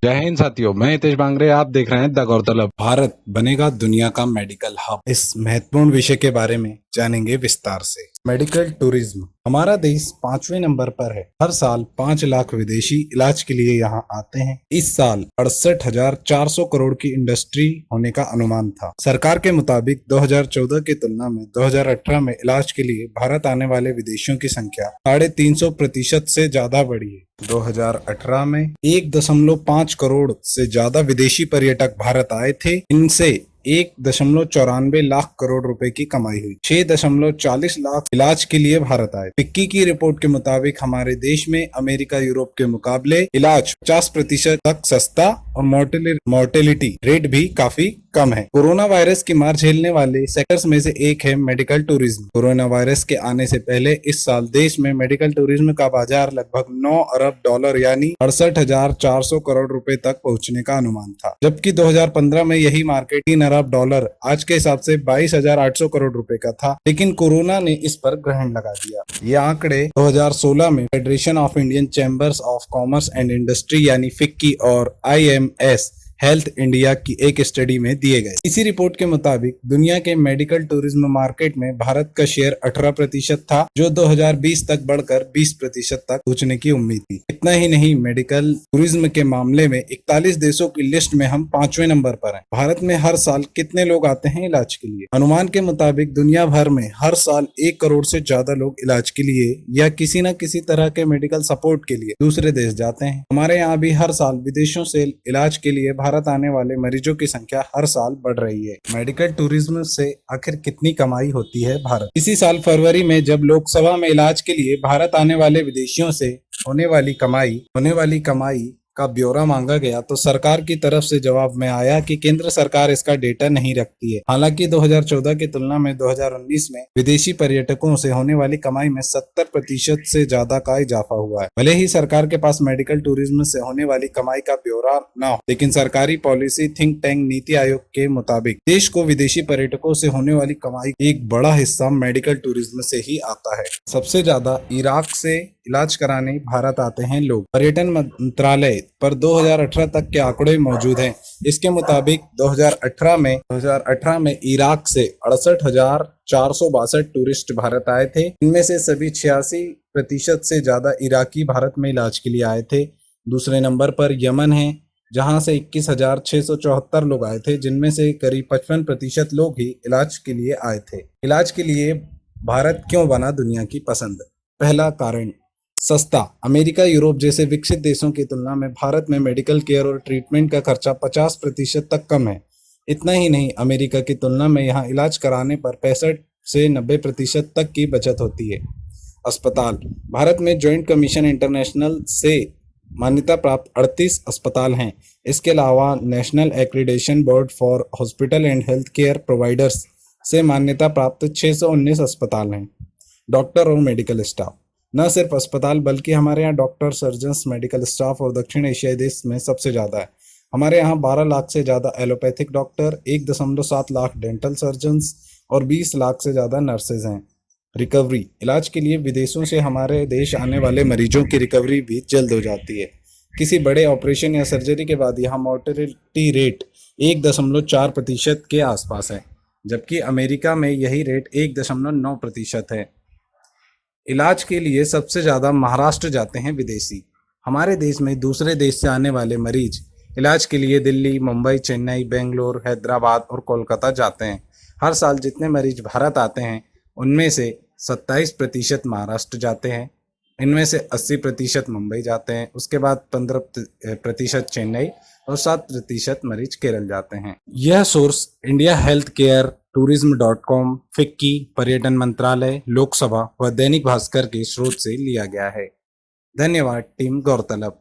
जय हिंद साथियों, मैं हितेश बांगरे। आप देख रहे हैं द गौरतलब। भारत बनेगा दुनिया का मेडिकल हब। इस महत्वपूर्ण विषय के बारे में जानेंगे विस्तार से। Medical tourism. हमारा देश 5वें नंबर पर है। हर साल 5 लाख विदेशी इलाज के लिए यहाँ आते हैं। इस साल 68,400 करोड़ की इंडस्ट्री होने का अनुमान था। सरकार के मुताबिक 2014 की तुलना में 2018 में इलाज के लिए भारत आने वाले विदेशियों की संख्या 350% से ज्यादा बढ़ी है। 2018 में 1.5 करोड़ से ज्यादा विदेशी पर्यटक भारत आए थे। इनसे 1.94 लाख करोड़ रुपए की कमाई हुई। 6.40 लाख इलाज के लिए भारत आए। फिक्की की रिपोर्ट के मुताबिक हमारे देश में अमेरिका यूरोप के मुकाबले इलाज 50% तक सस्ता और मोर्टेलिटी रेट भी काफी कम है। कोरोना वायरस की मार झेलने वाले सेक्टर्स में से एक है मेडिकल टूरिज्म। कोरोना वायरस के आने से पहले इस साल देश में मेडिकल टूरिज्म का बाजार लगभग 9 अरब डॉलर यानी 68,400 करोड़ रुपए तक पहुंचने का अनुमान था, जबकि 2015 में यही मार्केट 3 अरब डॉलर आज के हिसाब से 22,800 करोड़ रुपए का था। लेकिन कोरोना ने इस पर ग्रहण लगा दिया। ये आंकड़े 2016 में federation of Indian chambers of commerce and industry यानी फिक्की और IMS हेल्थ इंडिया की एक स्टडी में दिए गए। इसी रिपोर्ट के मुताबिक दुनिया के मेडिकल टूरिज्म मार्केट में भारत का शेयर 18% था, जो 2020 तक बढ़कर 20% तक पहुंचने की उम्मीद थी। इतना ही नहीं, मेडिकल टूरिज्म के मामले में 41 देशों की लिस्ट में हम 5वें नंबर पर हैं। भारत में हर साल कितने लोग आते हैं इलाज के लिए? अनुमान के मुताबिक दुनिया भर में हर साल 1 करोड़ से ज्यादा लोग इलाज के लिए या किसी न किसी तरह के मेडिकल सपोर्ट के लिए दूसरे देश जाते हैं। हमारे यहाँ भी हर साल विदेशों से इलाज के लिए भारत आने वाले मरीजों की संख्या हर साल बढ़ रही है। मेडिकल टूरिज्म से आखिर कितनी कमाई होती है भारत? इसी साल फरवरी में जब लोकसभा में इलाज के लिए भारत आने वाले विदेशियों से होने वाली कमाई का ब्यौरा मांगा गया तो सरकार की तरफ से जवाब में आया कि केंद्र सरकार इसका डेटा नहीं रखती है। हालांकि 2014 की तुलना में 2019 में विदेशी पर्यटकों से होने वाली कमाई में 70% से ज्यादा का इजाफा हुआ है। भले ही सरकार के पास मेडिकल टूरिज्म से होने वाली कमाई का ब्यौरा न हो, लेकिन सरकारी policy think tank NITI Aayog के मुताबिक देश को विदेशी पर्यटकों से होने वाली कमाई एक बड़ा हिस्सा मेडिकल टूरिज्म से ही आता है। सबसे ज्यादा इराक से इलाज कराने भारत आते हैं लोग। पर्यटन मंत्रालय पर 2018 तक के आंकड़े मौजूद हैं। इसके मुताबिक 2018 में इराक से 68,462 टूरिस्ट भारत आए थे। इनमें से सभी 86% से ज्यादा इराकी भारत में इलाज के लिए आए थे। दूसरे नंबर पर यमन है, जहां से 21,674 लोग आए थे, जिनमें से करीब 55% लोग ही इलाज के लिए आए थे। इलाज के लिए भारत क्यों बना दुनिया की पसंद? पहला कारण, सस्ता। अमेरिका यूरोप जैसे विकसित देशों की तुलना में भारत में मेडिकल केयर और ट्रीटमेंट का खर्चा 50% तक कम है। इतना ही नहीं, अमेरिका की तुलना में यहाँ इलाज कराने पर 65 से 90% तक की बचत होती है। अस्पताल। भारत में जॉइंट कमीशन इंटरनेशनल से मान्यता प्राप्त 38 अस्पताल हैं। इसके अलावा national accreditation board for hospital and health care providers से मान्यता प्राप्त 619 अस्पताल हैं। डॉक्टर और मेडिकल स्टाफ। न सिर्फ अस्पताल बल्कि हमारे यहाँ डॉक्टर, सर्जन्स, मेडिकल स्टाफ और दक्षिण एशियाई देश में सबसे ज़्यादा है। हमारे यहाँ 12 लाख से ज़्यादा allopathic doctor, 1.7 lakh dental surgeons और 20 लाख से ज़्यादा नर्सेज हैं। रिकवरी। इलाज के लिए विदेशों से हमारे देश आने वाले मरीजों की रिकवरी भी जल्द हो जाती है। किसी बड़े ऑपरेशन या सर्जरी के बाद यहाँ मोर्टेलिटी रेट 1.4% के आसपास है, जबकि अमेरिका में यही रेट 1.9% है। इलाज के लिए सबसे ज़्यादा महाराष्ट्र जाते हैं विदेशी। हमारे देश में दूसरे देश से आने वाले मरीज इलाज के लिए दिल्ली, मुंबई, चेन्नई, बेंगलोर, हैदराबाद और कोलकाता जाते हैं। हर साल जितने मरीज भारत आते हैं उनमें से 27% महाराष्ट्र जाते हैं, इनमें से 80% मुंबई जाते हैं, उसके बाद 15% चेन्नई और 7% मरीज केरल जाते हैं। यह source India health care tourism.com, FICCI, पर्यटन मंत्रालय, लोकसभा व दैनिक भास्कर के स्रोत से लिया गया है। धन्यवाद टीम गौरतलब।